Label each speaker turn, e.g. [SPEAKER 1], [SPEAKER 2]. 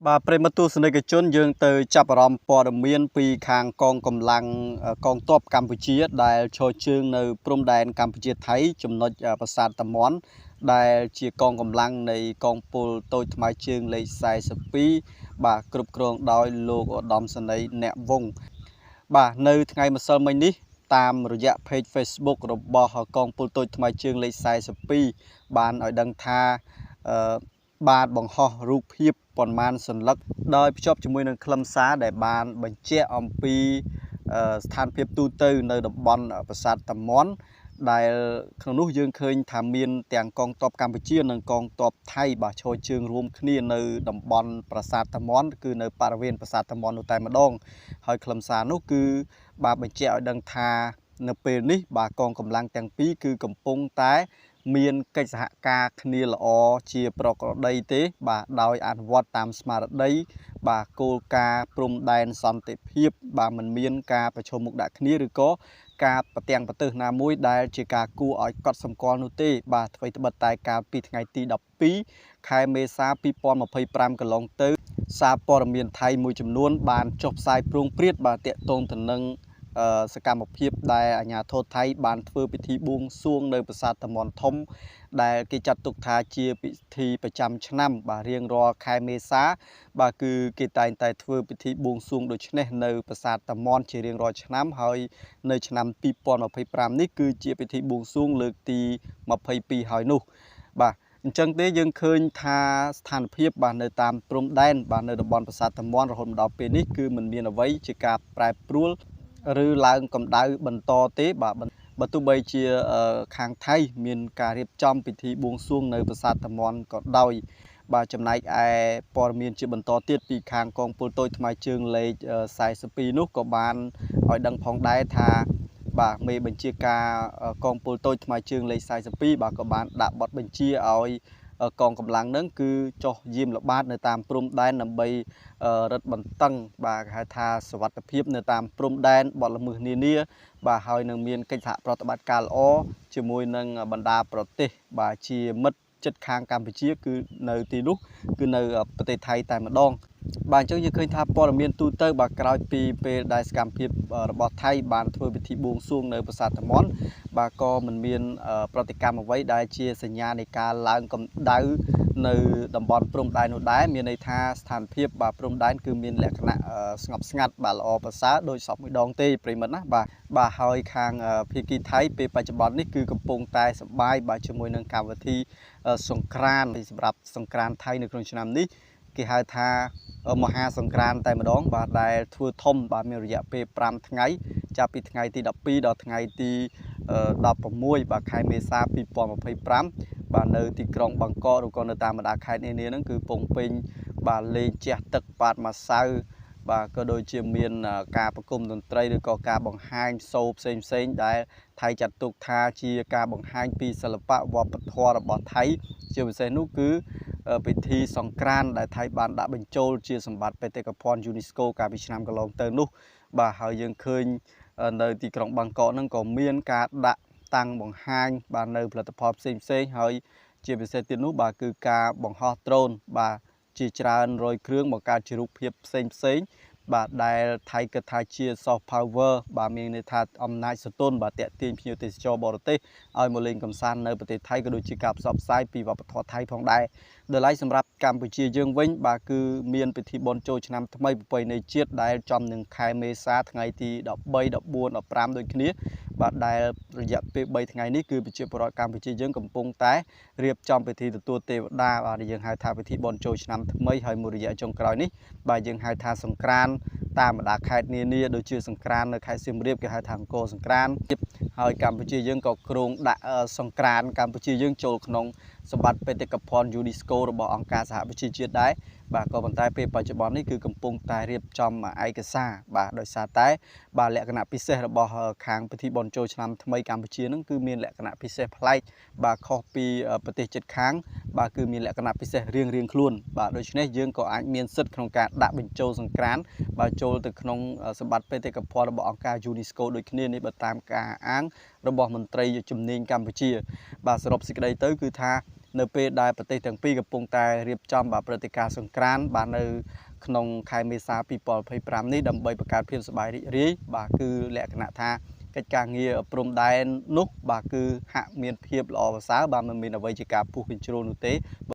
[SPEAKER 1] បាទប្រិមត្តទស្សនិកជនយើងទៅចាប់អារម្មណ៍ព័ត៌មានពីខាងកងកម្លាំងកងទ័ពកម្ពុជាដែលឈរជើងនៅព្រំដែនកម្ពុជាថៃចំណុចប្រាសាទតាមាន់ដែលជាកងកម្លាំងនៃកងពលតូចថ្មើរជើងលេខ42បាទគ្រប់គ្រងដោយលោកឧត្តមសេនីយ៍អ្នកវង្សបាទនៅថ្ងៃម្សិលមិញនេះតាមរយៈ page Facebook របស់កងពលតូចថ្មើរជើងលេខ42បានឲ្យដឹងថាបានបង្ហោះរូបភាពប៉ុន្មានសន្លឹកដោយភ្ជាប់ជាមួយនឹងខ្លឹមសារដែលបានបញ្ជាក់អំពីស្ថានភាពទូទៅនៅតំបន់ប្រាសាទតាមាន់ដែលក្នុងនោះយើងឃើញថាមានទាំងកងទ័ពកម្ពុជានិងកងទ័ពថៃបាទឈរជើងរួមគ្នានៅតំបន់ប្រាសាទតាមាន់គឺនៅបរិវេណប្រាសាទតាមាន់នោះតែម្ដងហើយខ្លឹមសារនោះគឺបាទបញ្ជាក់ឲ្យដឹងថានៅពេលនេះបាទកងកម្លាំងទាំងពីរគឺកំពុងតែមានកិច្ចសហការគ្នាល្អជាប្រក្រតីទេបាទដោយអនុវត្តតាមស្មារតីបាទគោលការណ៍ព្រំដែនសន្តិភាពបាទមិនមានការប្រឈមមុខដាក់គ្នាឬក៏ការប្រទាំងប្រទើសណាមួយដែលជាការគួរឲ្យកត់សម្គាល់នោះទេបាទអ្វីត្បិតតែកាលពីថ្ងៃទី12ខែមេសា2025កន្លងទៅសារព័ត៌មានថៃមួយចំនួនបានចុះផ្សាយព្រោងព្រាតបាទតាក់ទងទៅនឹងសកម្មភាពដែលអាជ្ញាធរថៃបានធ្វើពិធីបួងសួងនៅប្រាសាទតាមាន់ធំដែលគេចាត់ទុកថាជាពិធីប្រចាំឆ្នាំបាទរៀងរាល់ខែមេសាបាទគឺគេតែងតែធ្វើពិធីបួងសួងដូចនេះនៅប្រាសាទតាមាន់ជារៀងរាល់ឆ្នាំហើយនៅឆ្នាំ2025នេះគឺជាពិធីបួងសួងលើកទី22ហើយនោះបាទអញ្ចឹងទេយើងឃើញថាស្ថានភាពបាទនៅតាមព្រំដែនបាទនៅតំបន់ប្រាសាទតាមាន់រហូតដល់ពេលនេះគឺមិនមានអ្វីជាការប្រែប្រួលឬឡើងកម្ដៅបន្តទេបាទបើទោះបីជាខាងថៃមានការរៀបចំពិធីបួងសួងនៅប្រាសាទតាមាន់ក៏ដោយបាទចំណែកឯព័ត៌មានជាបន្តទៀតពីខាងកងពលតូចថ្មើរជើងលេខ42នោះក៏បានឲ្យដឹងផងដែរថាបាទមេបញ្ជាការកងពលតូចថ្មើរជើងលេខ42បាទក៏បានដាក់បទបញ្ជាឲ្យកងកម្លាំងនឹងគឺចុះយាមល្បាតនៅតាមព្រំដែនដើម្បីរឹតបន្តឹងបាទគេហៅថាសុវត្ថិភាពនៅតាមព្រំដែនបទល្មើសនានាបាទហើយនឹងមានកិច្ចសហប្រតិបត្តិការល្អជាមួយនឹងបណ្ដាប្រទេសបាទជាមិត្តជិតខាងកម្ពុជាគឺនៅទីនោះគឺនៅប្រទេសថៃតែម្ដងបាទអញ្ចឹងយើងឃើញថាព័ត៌មានទូទៅបាទក្រោយពីពេលដែលសកម្មភាពរបស់ថៃបានធ្វើពិធីបួងសួងនៅប្រាសាទតាមាន់បាទក៏មិនមានប្រតិកម្មអ្វីដែលជាសញ្ញានៃការឡើងកម្ដៅនៅតំបន់ព្រំដែននោះដែរមានន័យថាស្ថានភាពបាទព្រំដែនគឺមានលក្ខណៈស្ងប់ស្ងាត់បាទល្អប្រសើរដោយសពមួយដងទេប្រិមិត្តណាបាទហើយខាងភាគីថៃពេលបច្ចុប្បន្ននេះគឺកំពុងតែសប្បាយបាទជាមួយនឹងកម្មវិធីសង្ក្រាន្តសម្រាប់សង្ក្រាន្តថៃនៅក្នុងឆ្នាំនេះគេហៅថាមហាសង្ក្រាន្តតែម្ដងបាទដែលធ្វើធំបាទមានរយៈពេល5ថ្ងៃចាប់ពីថ្ងៃទី12ដល់ថ្ងៃទី16បាទខែមេសា2025បាទនៅទីក្រុងបាងកកឬក៏នៅតាមបណ្ដាខេត្តនានាហ្នឹងគឺពងពេញបាទលេងជះទឹកប៉ាតម៉ាសៅបាទក៏ដូចជាមានការប្រគំតន្ត្រីឬក៏ការបង្ហាញសូរផ្សេងដែលថៃចាត់ទុកថាជាការបង្ហាញពីសិល្បៈវប្បធម៌របស់ថៃជាពិសេសនោះគឺពិធីសង្ក្រាន្តដែលថៃបានដាក់បញ្ចូលជាសម្បត្តិបេតិកភណ្ឌ UNESCO កាលពីឆ្នាំកន្លងទៅនោះបាទហើយយើងឃើញនៅទីក្រុងបាងកកហ្នឹងក៏មានការដាក់តាំងបង្ហាញបាទនៅផលិតផលផ្សេងហើយជាពិសេសទៀតនោះបាទគឺការបង្ហោះដ្រូនបាទជាច្រើនរយគ្រឿងបង្កើតជារូបភាពផ្សេងបាទដែលថៃគិតថាជា soft power បាទមានន័យថាអំណាចសន្ទុនបាទតាក់ទាញភ្ញៀវទេសចរបរទេសឲ្យមកលេងកម្សាន្តនៅប្រទេសថៃក៏ដូចជាការផ្សព្វផ្សាយពីវប្បធម៌ថៃផងដែរដោយឡែកសម្រាប់កម្ពុជាយើងវិញបាទគឺមានពិធីបុណ្យចូលឆ្នាំថ្មីប្រពៃណីជាតិដែលចំនឹងខែមេសាថ្ងៃទី13 14 15ដូចគ្នាបាទដែលរយៈពេល3ថ្ងៃនេះគឺប្រជាពលរដ្ឋកម្ពុជាយើងកំពុងតែរៀបចំពិធីទទួលទេវតាបាទយើងហៅថាពិធីបុណ្យចូលឆ្នាំថ្មីហើយមួយរយៈចុងក្រោយនេះបាទយើងហៅថាសង្ក្រាន្តតាមបណ្ដាខេត្តនានាដូចជាសង្ក្រាន្តនៅខេត្តសៀមរាបគេហៅថាអង្គរសង្ក្រាន្តហើយកម្ពុជាយើងក៏គ្រោងដាក់សង្ក្រាន្តកម្ពុជាយើងចូលក្នុងសម្បត្តិបេតិកភណ្ឌ UNESCO របស់អង្គការសហប្រជាជាតិដែរបាទក៏ប៉ុន្តែពេលបច្ចុប្បន្ននេះគឺកំពុងតែរៀបចំឯកសារបាទដោយសារតែបាទលក្ខណៈពិសេសរបស់ខាងពិធីបុណ្យចូលឆ្នាំថ្មីកម្ពុជានឹងគឺមានលក្ខណៈពិសេសប្លែកបាទខុសពីប្រទេសជិតខាងបាទគឺមានលក្ខណៈពិសេសរៀងៗខ្លួនបាទដូច្នេះយើងក៏អាចមានសិទ្ធិក្នុងការដាក់បញ្ចូលសង្ក្រាន្តបាទចូលទៅក្នុងសម្បត្តិបេតិកភណ្ឌរបស់អង្គការ UNESCO ដូចគ្នានេះបើតាមការអាងរបស់មន្ត្រីជំនាញកម្ពុជាបាទសរុបសេចក្តីទៅគឺថា នៅពេលដែលប្រទេសទាំងពីរកំពុងតែរៀបចំព្រឹត្តិការណ៍សង្ក្រាន្តបាទនៅក្នុងខែមេសា2025នេះដើម្បីបង្កើតភាពសប្បាយរីករាយបាទគឺលក្ខណៈថាកិច្ចការងារព្រំដែននោះបាទគឺហាក់មានភាពល្អប្រសើរបាទមិនមានអ្វីជាការពុះកញ្ជ្រោលនោះទេ